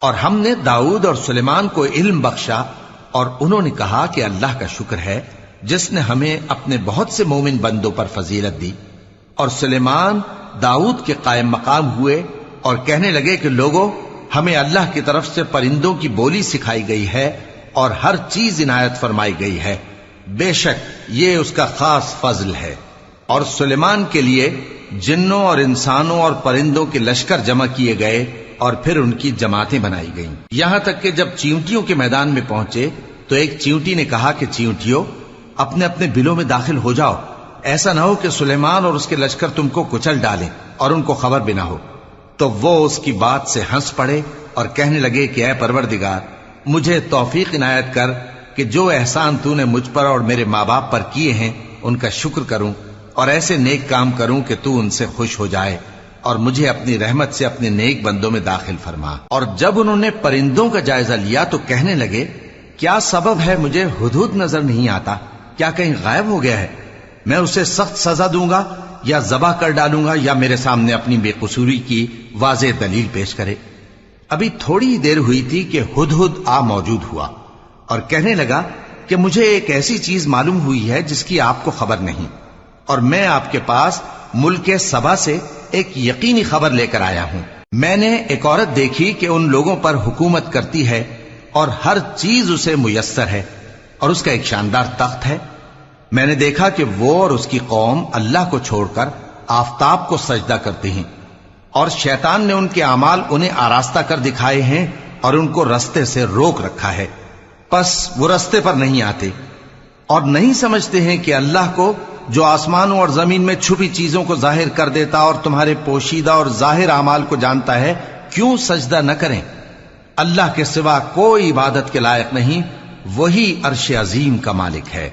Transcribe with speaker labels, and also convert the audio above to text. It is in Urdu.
Speaker 1: اور ہم نے داؤد اور سلیمان کو علم بخشا، اور انہوں نے کہا کہ اللہ کا شکر ہے جس نے ہمیں اپنے بہت سے مومن بندوں پر فضیلت دی۔ اور سلیمان داؤد کے قائم مقام ہوئے اور کہنے لگے کہ لوگوں، ہمیں اللہ کی طرف سے پرندوں کی بولی سکھائی گئی ہے اور ہر چیز عنایت فرمائی گئی ہے، بے شک یہ اس کا خاص فضل ہے۔ اور سلیمان کے لیے جنوں اور انسانوں اور پرندوں کے لشکر جمع کیے گئے اور پھر ان کی جماعتیں بنائی گئیں، یہاں تک کہ جب چیونٹیوں کے میدان میں پہنچے تو ایک چیونٹی نے کہا کہ چیونٹیوں، اپنے اپنے بلوں میں داخل ہو جاؤ، ایسا نہ ہو کہ سلیمان اور اس کے لشکر تم کو کچل ڈالیں اور ان کو خبر بھی نہ ہو۔ تو وہ اس کی بات سے ہنس پڑے اور کہنے لگے کہ اے پروردگار، مجھے توفیق عنایت کر کہ جو احسان تو نے مجھ پر اور میرے ماں باپ پر کیے ہیں ان کا شکر کروں اور ایسے نیک کام کروں کہ تو ان سے خوش ہو جائے، اور مجھے اپنی رحمت سے اپنے نیک بندوں میں داخل فرما۔ اور جب انہوں نے پرندوں کا جائزہ لیا تو کہنے لگے، کیا سبب ہے مجھے ہدہد نظر نہیں آتا؟ کیا کہیں غائب ہو گیا ہے؟ میں اسے سخت سزا دوں گا یا ذبح کر ڈالوں گا یا میرے سامنے اپنی بے قصوری کی واضح دلیل پیش کرے۔ ابھی تھوڑی ہی دیر ہوئی تھی کہ ہدہد آ موجود ہوا اور کہنے لگا کہ مجھے ایک ایسی چیز معلوم ہوئی ہے جس کی آپ کو خبر نہیں، اور میں آپ کے پاس ملک سبا سے ایک یقینی خبر لے کر آیا ہوں۔ میں نے ایک عورت دیکھی کہ ان لوگوں پر حکومت کرتی ہے اور ہر چیز اسے میسر ہے، اور اس کا ایک شاندار تخت ہے۔ میں نے دیکھا کہ وہ اور اس کی قوم اللہ کو چھوڑ کر آفتاب کو سجدہ کرتے ہیں، اور شیطان نے ان کے اعمال انہیں آراستہ کر دکھائے ہیں اور ان کو رستے سے روک رکھا ہے، پس وہ رستے پر نہیں آتے اور نہیں سمجھتے ہیں کہ اللہ کو جو آسمانوں اور زمین میں چھپی چیزوں کو ظاہر کر دیتا اور تمہارے پوشیدہ اور ظاہر اعمال کو جانتا ہے، کیوں سجدہ نہ کریں؟ اللہ کے سوا کوئی عبادت کے لائق نہیں، وہی عرش عظیم کا مالک ہے۔